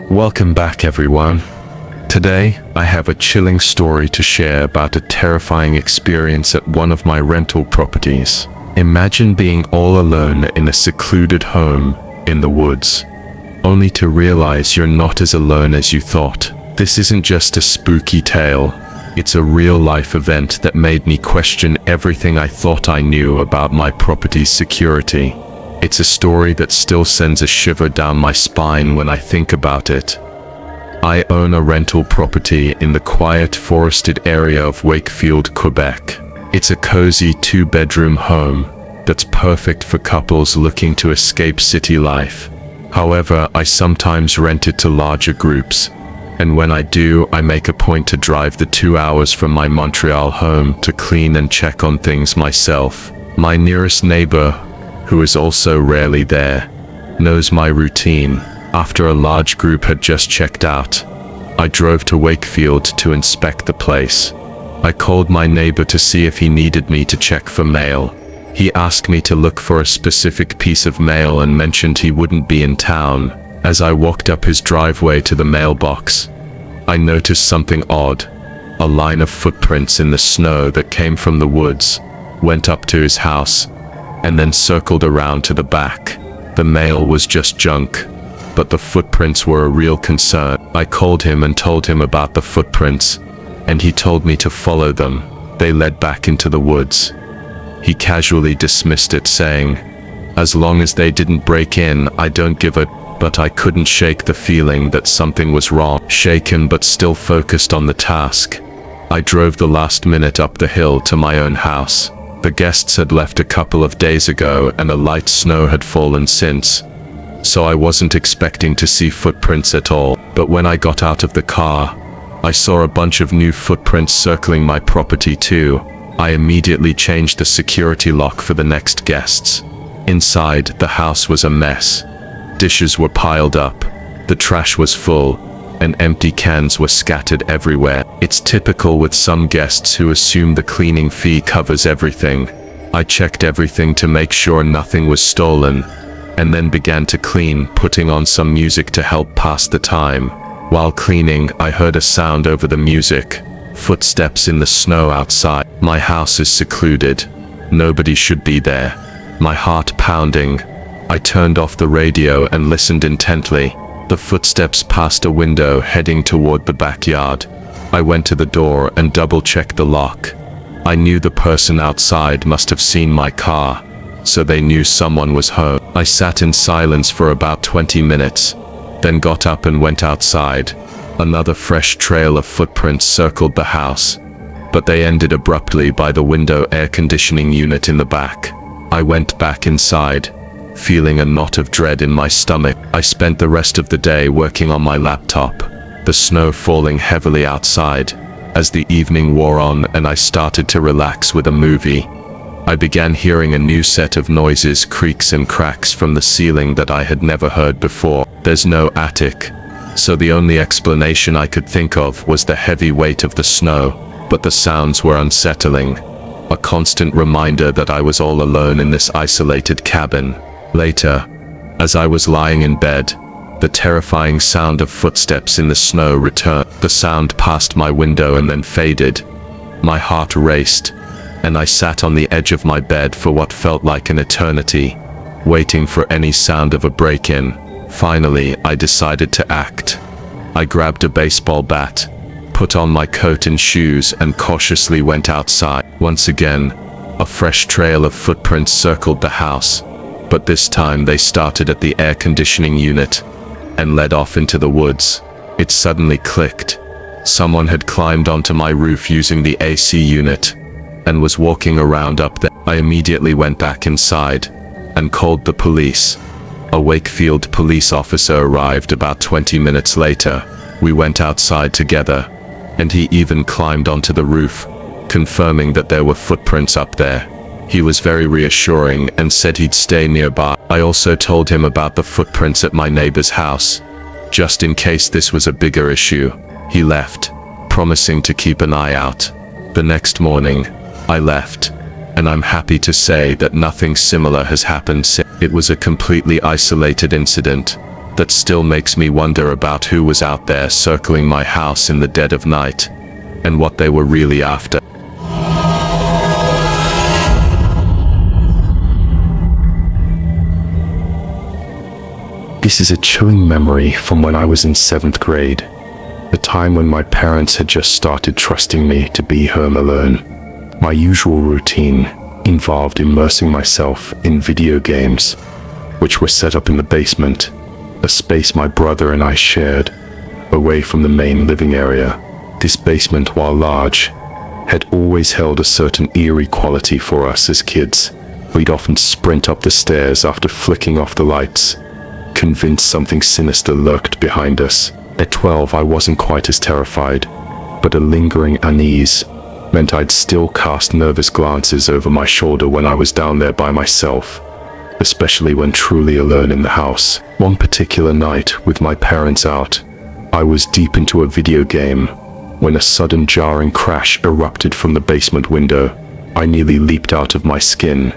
Welcome back, everyone. Today, I have a chilling story to share about a terrifying experience at one of my rental properties. Imagine being all alone in a secluded home in the woods, only to realize you're not as alone as you thought. This isn't just a spooky tale. It's a real-life event that made me question everything I thought I knew about my property's security. It's a story that still sends a shiver down my spine when I think about it. I own a rental property in the quiet forested area of Wakefield, Quebec. It's a cozy 2-bedroom home that's perfect for couples looking to escape city life. However, I sometimes rent it to larger groups, and when I do, I make a point to drive the 2 hours from my Montreal home to clean and check on things myself. My nearest neighbor, who is also rarely there, knows my routine. After a large group had just checked out, I drove to Wakefield to inspect the place. I called my neighbor to see if he needed me to check for mail. He asked me to look for a specific piece of mail and mentioned he wouldn't be in town. As I walked up his driveway to the mailbox, I noticed something odd. A line of footprints in the snow that came from the woods went up to his house and then circled around to the back. The mail was just junk, but the footprints were a real concern. I called him and told him about the footprints, and he told me to follow them. They led back into the woods. He casually dismissed it, saying, "As long as they didn't break in, I don't give a..." But I couldn't shake the feeling that something was wrong. Shaken but still focused on the task, I drove the last minute up the hill to my own house. The guests had left a couple of days ago and a light snow had fallen since, so I wasn't expecting to see footprints at all. But when I got out of the car, I saw a bunch of new footprints circling my property too. I immediately changed the security lock for the next guests. Inside, the house was a mess. Dishes were piled up, the trash was full, and empty cans were scattered everywhere. It's typical with some guests who assume the cleaning fee covers everything. I checked everything to make sure nothing was stolen, and then began to clean, putting on some music to help pass the time. While cleaning, I heard a sound over the music. Footsteps in the snow outside. My house is secluded. Nobody should be there. My heart pounding, I turned off the radio and listened intently. The footsteps passed a window heading toward the backyard. I went to the door and double-checked the lock. I knew the person outside must have seen my car, so they knew someone was home. I sat in silence for about 20 minutes, then got up and went outside. Another fresh trail of footprints circled the house, but they ended abruptly by the window air conditioning unit in the back. I went back inside, feeling a knot of dread in my stomach. I spent the rest of the day working on my laptop, the snow falling heavily outside. As the evening wore on and I started to relax with a movie, I began hearing a new set of noises, creaks and cracks from the ceiling that I had never heard before. There's no attic, so the only explanation I could think of was the heavy weight of the snow, but the sounds were unsettling, a constant reminder that I was all alone in this isolated cabin. Later, as I was lying in bed, the terrifying sound of footsteps in the snow returned. The sound passed my window and then faded. My heart raced, and I sat on the edge of my bed for what felt like an eternity, waiting for any sound of a break-in. Finally, I decided to act. I grabbed a baseball bat, put on my coat and shoes, and cautiously went outside. Once again, a fresh trail of footprints circled the house, but this time they started at the air conditioning unit and led off into the woods. It suddenly clicked. Someone had climbed onto my roof using the AC unit and was walking around up there. I immediately went back inside and called the police. A Wakefield police officer arrived about 20 minutes later. We went outside together, and he even climbed onto the roof, confirming that there were footprints up there. He was very reassuring and said he'd stay nearby. I also told him about the footprints at my neighbor's house, just in case this was a bigger issue. He left, promising to keep an eye out. The next morning, I left, and I'm happy to say that nothing similar has happened since. It was a completely isolated incident, that still makes me wonder about who was out there circling my house in the dead of night, and what they were really after. This is a chilling memory from when I was in 7th grade, the time when my parents had just started trusting me to be home alone. My usual routine involved immersing myself in video games, which were set up in the basement, a space my brother and I shared, away from the main living area. This basement, while large, had always held a certain eerie quality for us as kids. We'd often sprint up the stairs after flicking off the lights, convinced something sinister lurked behind us. At 12, I wasn't quite as terrified, but a lingering unease meant I'd still cast nervous glances over my shoulder when I was down there by myself, especially when truly alone in the house. One particular night, with my parents out, I was deep into a video game when a sudden jarring crash erupted from the basement window. I nearly leaped out of my skin,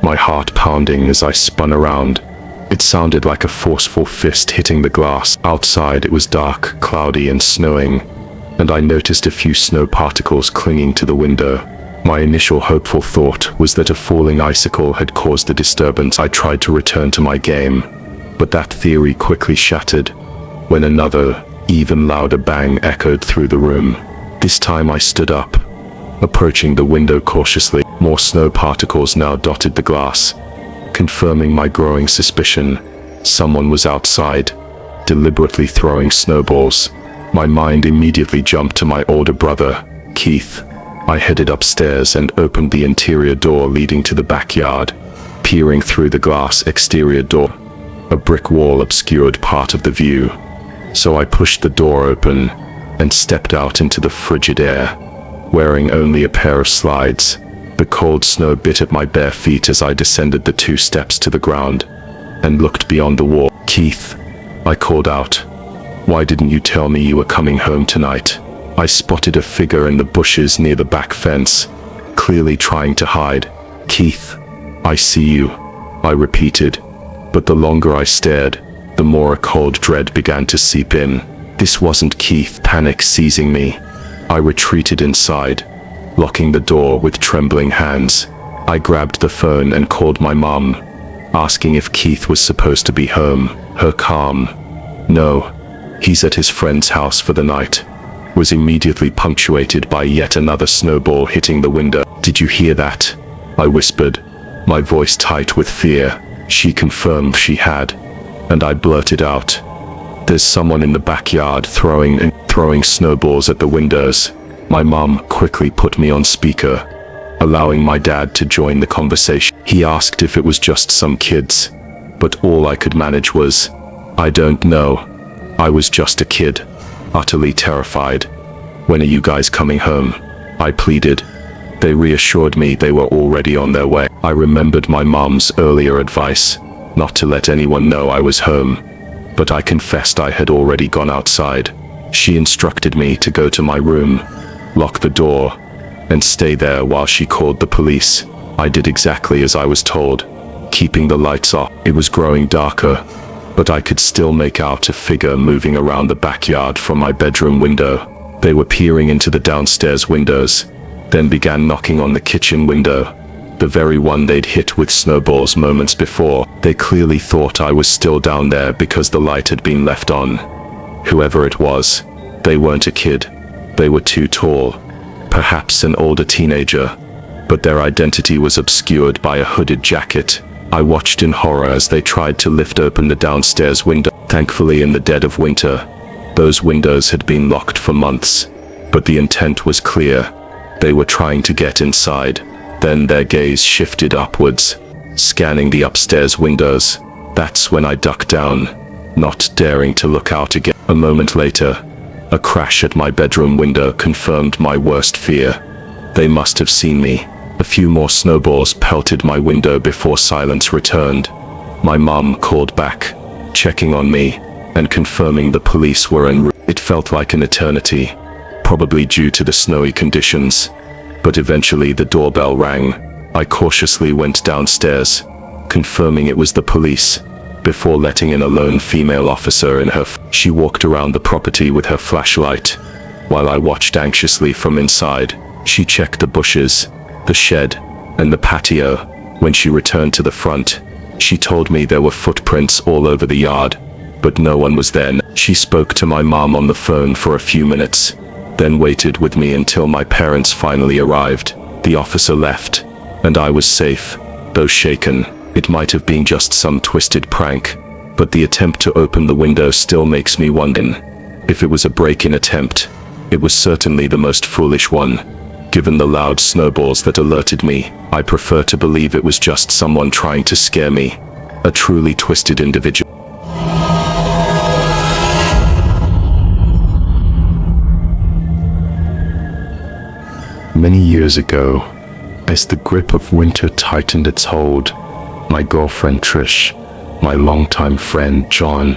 my heart pounding as I spun around. It sounded like a forceful fist hitting the glass. Outside it was dark, cloudy and snowing, and I noticed a few snow particles clinging to the window. My initial hopeful thought was that a falling icicle had caused the disturbance. I tried to return to my game, but that theory quickly shattered when another, even louder bang echoed through the room. This time I stood up, approaching the window cautiously. More snow particles now dotted the glass, confirming my growing suspicion. Someone was outside, deliberately throwing snowballs. My mind immediately jumped to my older brother, Keith. I headed upstairs and opened the interior door leading to the backyard. Peering through the glass exterior door, a brick wall obscured part of the view, so I pushed the door open and stepped out into the frigid air, wearing only a pair of slides. The cold snow bit at my bare feet as I descended the 2 steps to the ground and looked beyond the wall. "Keith," I called out, "why didn't you tell me you were coming home tonight?" I spotted a figure in the bushes near the back fence, clearly trying to hide. "Keith, I see you," I repeated, but the longer I stared, the more a cold dread began to seep in. This wasn't Keith. Panic seizing me, I retreated inside, locking the door with trembling hands. I grabbed the phone and called my mom, asking if Keith was supposed to be home. Her calm, "No, he's at his friend's house for the night," was immediately punctuated by yet another snowball hitting the window. "Did you hear that?" I whispered, my voice tight with fear. She confirmed she had, and I blurted out, "There's someone in the backyard throwing snowballs at the windows." My mom quickly put me on speaker, allowing my dad to join the conversation. He asked if it was just some kids, but all I could manage was, "I don't know. I was just a kid, utterly terrified. When are you guys coming home?" I pleaded. They reassured me they were already on their way. I remembered my mom's earlier advice, not to let anyone know I was home, but I confessed I had already gone outside. She instructed me to go to my room, lock the door, and stay there while she called the police. I did exactly as I was told, keeping the lights off. It was growing darker, but I could still make out a figure moving around the backyard from my bedroom window. They were peering into the downstairs windows, then began knocking on the kitchen window, the very one they'd hit with snowballs moments before. They clearly thought I was still down there because the light had been left on. Whoever it was, they weren't a kid. They were too tall, perhaps an older teenager, but their identity was obscured by a hooded jacket. I watched in horror as they tried to lift open the downstairs window. Thankfully, in the dead of winter, those windows had been locked for months, but the intent was clear. They were trying to get inside. Then their gaze shifted upwards, scanning the upstairs windows. That's when I ducked down, not daring to look out again. A moment later, a crash at my bedroom window confirmed my worst fear. They must have seen me. A few more snowballs pelted my window before silence returned. My mom called back, checking on me and confirming the police were en route. It felt like an eternity, probably due to the snowy conditions, but eventually the doorbell rang. I cautiously went downstairs, confirming it was the police, before letting in a lone female officer in her. She walked around the property with her flashlight, while I watched anxiously from inside. She checked the bushes, the shed, and the patio. When she returned to the front, she told me there were footprints all over the yard, but no one was there. She spoke to my mom on the phone for a few minutes, then waited with me until my parents finally arrived. The officer left, and I was safe, though shaken. It might have been just some twisted prank, but the attempt to open the window still makes me wonder. If it was a break-in attempt, it was certainly the most foolish one. Given the loud snowballs that alerted me, I prefer to believe it was just someone trying to scare me. A truly twisted individual. Many years ago, as the grip of winter tightened its hold, my girlfriend Trish, my longtime friend John,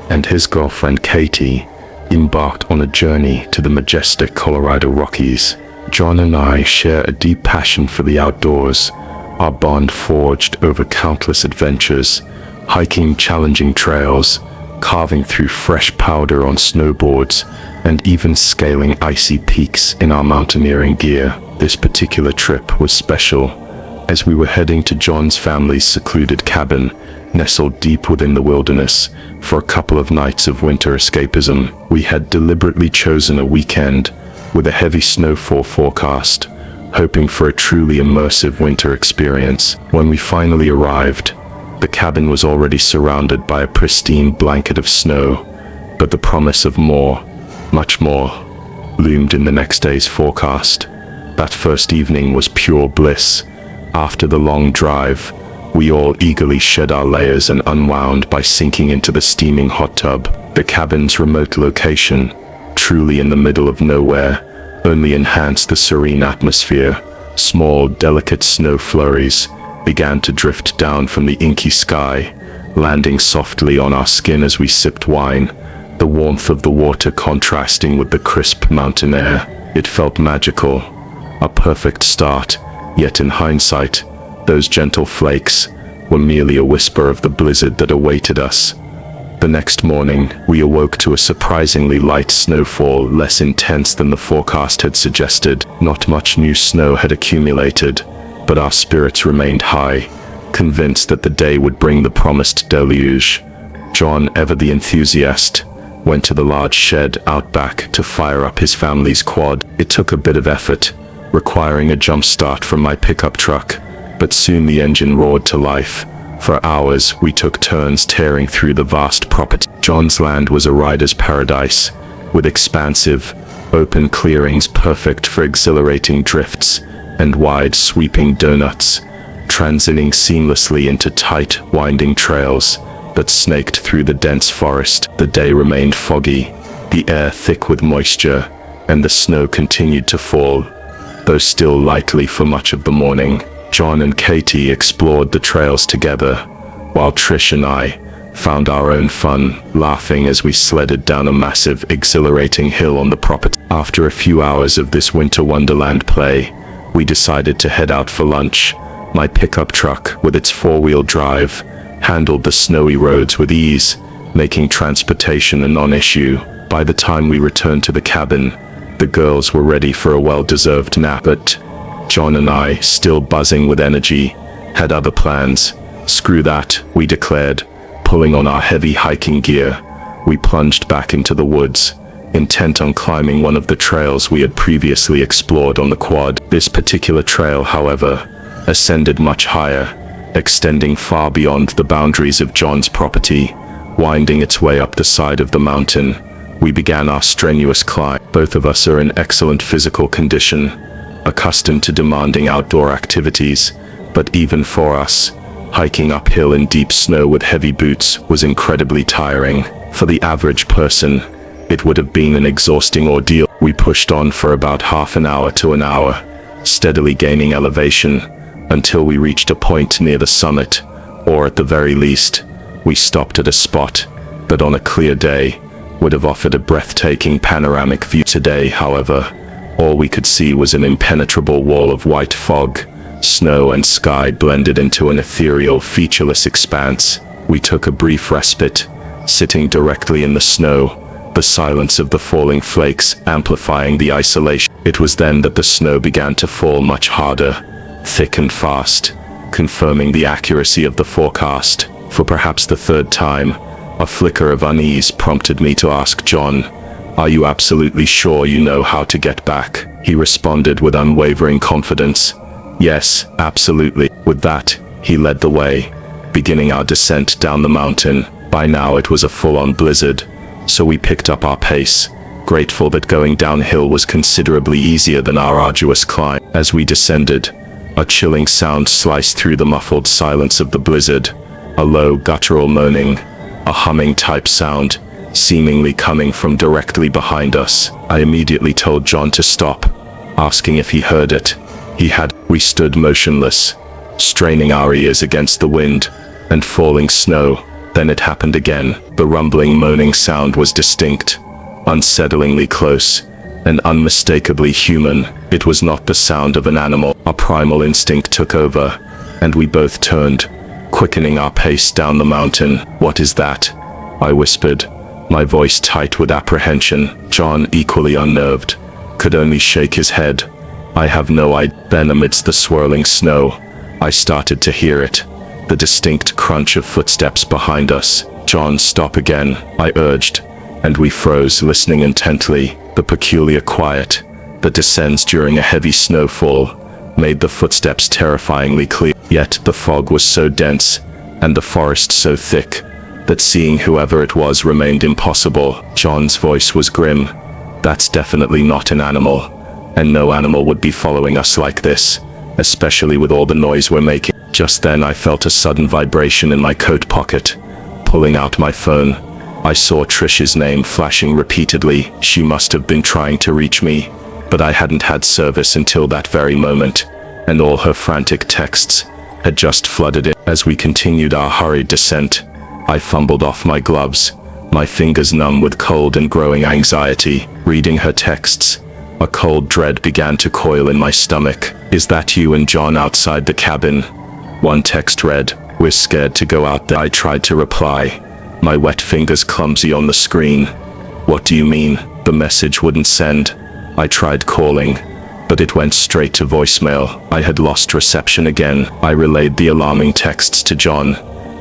and his girlfriend Katie embarked on a journey to the majestic Colorado Rockies. John and I share a deep passion for the outdoors, our bond forged over countless adventures, hiking challenging trails, carving through fresh powder on snowboards, and even scaling icy peaks in our mountaineering gear. This particular trip was special, as we were heading to John's family's secluded cabin, nestled deep within the wilderness, for a couple of nights of winter escapism. We had deliberately chosen a weekend with a heavy snowfall forecast, hoping for a truly immersive winter experience. When we finally arrived, the cabin was already surrounded by a pristine blanket of snow, but the promise of more, much more, loomed in the next day's forecast. That first evening was pure bliss. After the long drive, we all eagerly shed our layers and unwound by sinking into the steaming hot tub. The cabin's remote location, truly in the middle of nowhere, only enhanced the serene atmosphere. Small, delicate snow flurries began to drift down from the inky sky, landing softly on our skin as we sipped wine, the warmth of the water contrasting with the crisp mountain air. It felt magical, a perfect start, yet in hindsight, those gentle flakes were merely a whisper of the blizzard that awaited us. The next morning, we awoke to a surprisingly light snowfall, less intense than the forecast had suggested. Not much new snow had accumulated, but our spirits remained high, convinced that the day would bring the promised deluge. John, ever the enthusiast, went to the large shed out back to fire up his family's quad. It took a bit of effort, requiring a jump start from my pickup truck, but soon the engine roared to life. For hours, we took turns tearing through the vast property. John's land was a rider's paradise, with expansive, open clearings perfect for exhilarating drifts, and wide, sweeping donuts, transiting seamlessly into tight, winding trails that snaked through the dense forest. The day remained foggy, the air thick with moisture, and the snow continued to fall, though still lightly for much of the morning. John and Katie explored the trails together, while Trish and I found our own fun, laughing as we sledded down a massive, exhilarating hill on the property. After a few hours of this winter wonderland play, we decided to head out for lunch. My pickup truck, with its four-wheel drive, handled the snowy roads with ease, making transportation a non-issue. By the time we returned to the cabin, the girls were ready for a well-deserved nap, but John and I, still buzzing with energy, had other plans. Screw that, we declared, pulling on our heavy hiking gear. We plunged back into the woods, intent on climbing one of the trails we had previously explored on the quad. This particular trail, however, ascended much higher, extending far beyond the boundaries of John's property, winding its way up the side of the mountain. We began our strenuous climb. Both of us are in excellent physical condition, accustomed to demanding outdoor activities, but even for us, hiking uphill in deep snow with heavy boots was incredibly tiring. For the average person, it would have been an exhausting ordeal. We pushed on for about half an hour to an hour, steadily gaining elevation, until we reached a point near the summit, or at the very least, we stopped at a spot that on a clear day would have offered a breathtaking panoramic view. Today, however, all we could see was an impenetrable wall of white fog. Snow and sky blended into an ethereal, featureless expanse. We took a brief respite, sitting directly in the snow, the silence of the falling flakes amplifying the isolation. It was then that the snow began to fall much harder, thick and fast, confirming the accuracy of the forecast. For perhaps the third time, a flicker of unease prompted me to ask John, "Are you absolutely sure you know how to get back?" He responded with unwavering confidence, "Yes, absolutely." With that, he led the way, beginning our descent down the mountain. By now it was a full-on blizzard, so we picked up our pace, grateful that going downhill was considerably easier than our arduous climb. As we descended, a chilling sound sliced through the muffled silence of the blizzard, a low guttural moaning, a humming-type sound, seemingly coming from directly behind us. I immediately told John to stop, asking if he heard it. He had. We stood motionless, straining our ears against the wind and falling snow. Then it happened again. The rumbling, moaning sound was distinct, unsettlingly close, and unmistakably human. It was not the sound of an animal. Our primal instinct took over, and we both turned, quickening our pace down the mountain. "What is that?" I whispered, my voice tight with apprehension. John, equally unnerved, could only shake his head. "I have no idea." Then amidst the swirling snow, I started to hear it, the distinct crunch of footsteps behind us. "John, stop again," I urged, and we froze, listening intently. The peculiar quiet that descends during a heavy snowfall made the footsteps terrifyingly clear. Yet the fog was so dense, and the forest so thick, that seeing whoever it was remained impossible. John's voice was grim. "That's definitely not an animal, and no animal would be following us like this, especially with all the noise we're making." Just then I felt a sudden vibration in my coat pocket. Pulling out my phone, I saw Trish's name flashing repeatedly. She must have been trying to reach me, but I hadn't had service until that very moment, and all her frantic texts had just flooded in. As we continued our hurried descent, I fumbled off my gloves, my fingers numb with cold and growing anxiety. Reading her texts, a cold dread began to coil in my stomach. "Is that you and John outside the cabin?" One text read, "We're scared to go out there." I tried to reply, my wet fingers clumsy on the screen. "What do you mean?" The message wouldn't send. I tried calling, but it went straight to voicemail. I had lost reception again. I relayed the alarming texts to John,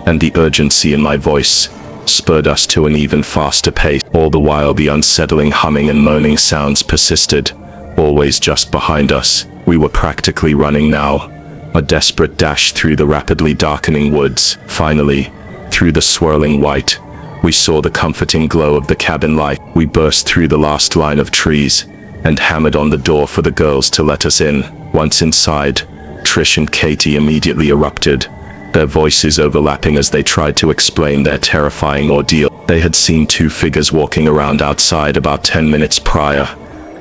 and the urgency in my voice spurred us to an even faster pace. All the while the unsettling humming and moaning sounds persisted, always just behind us. We were practically running now, a desperate dash through the rapidly darkening woods. Finally, through the swirling white, we saw the comforting glow of the cabin light. We burst through the last line of trees and hammered on the door for the girls to let us in. Once inside, Trish and Katie immediately erupted, their voices overlapping as they tried to explain their terrifying ordeal. They had seen two figures walking around outside about 10 minutes prior,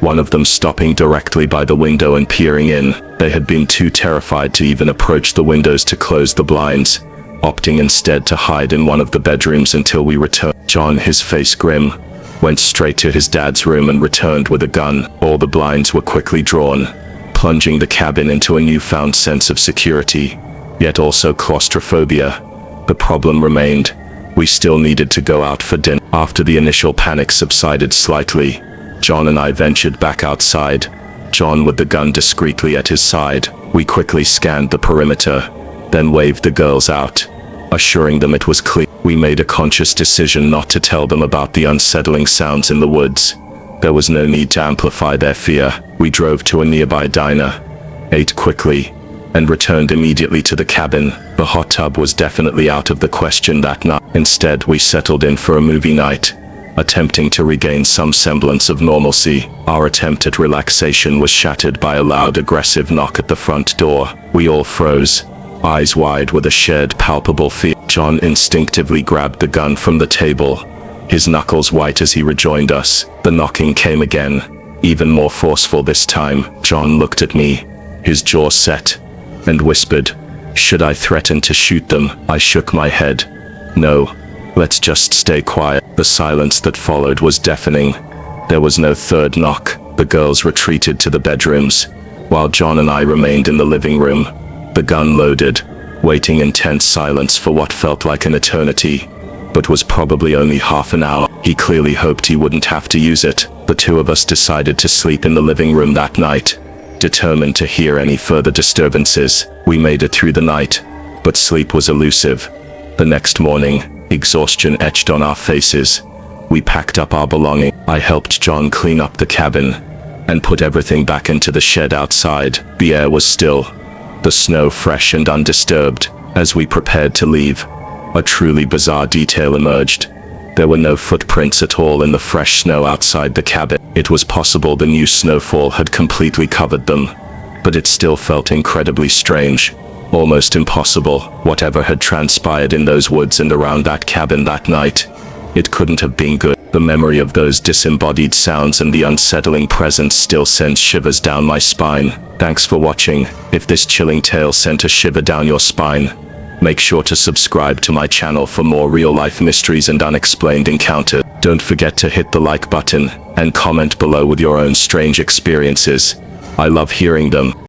one of them stopping directly by the window and peering in. They had been too terrified to even approach the windows to close the blinds, opting instead to hide in one of the bedrooms until we returned. John, his face grim, went straight to his dad's room and returned with a gun. All the blinds were quickly drawn, plunging the cabin into a newfound sense of security, yet also claustrophobia. The problem remained. We still needed to go out for dinner. After the initial panic subsided slightly, John and I ventured back outside, John with the gun discreetly at his side. We quickly scanned the perimeter, then waved the girls out, assuring them it was clear. We made a conscious decision not to tell them about the unsettling sounds in the woods. There was no need to amplify their fear. We drove to a nearby diner, ate quickly, and returned immediately to the cabin. The hot tub was definitely out of the question that night. Instead, we settled in for a movie night, attempting to regain some semblance of normalcy. Our attempt at relaxation was shattered by a loud, aggressive knock at the front door. We all froze, eyes wide with a shared palpable fear. John instinctively grabbed the gun from the table, his knuckles white as he rejoined us. The knocking came again, even more forceful this time. John looked at me, his jaw set, and whispered, "Should I threaten to shoot them?" I shook my head. "No, let's just stay quiet." The silence that followed was deafening. There was no third knock. The girls retreated to the bedrooms, while John and I remained in the living room, the gun loaded, waiting in tense silence for what felt like an eternity, but was probably only half an hour. He clearly hoped he wouldn't have to use it. The two of us decided to sleep in the living room that night, determined to hear any further disturbances. We made it through the night, but sleep was elusive. The next morning, exhaustion etched on our faces. We packed up our belongings. I helped John clean up the cabin and put everything back into the shed outside. The air was still, the snow fresh and undisturbed. As we prepared to leave, a truly bizarre detail emerged. There were no footprints at all in the fresh snow outside the cabin. It was possible the new snowfall had completely covered them, but it still felt incredibly strange, almost impossible. Whatever had transpired in those woods and around that cabin that night, it couldn't have been good. The memory of those disembodied sounds and the unsettling presence still sends shivers down my spine. Thanks for watching. If this chilling tale sent a shiver down your spine, make sure to subscribe to my channel for more real-life mysteries and unexplained encounters. Don't forget to hit the like button and comment below with your own strange experiences. I love hearing them.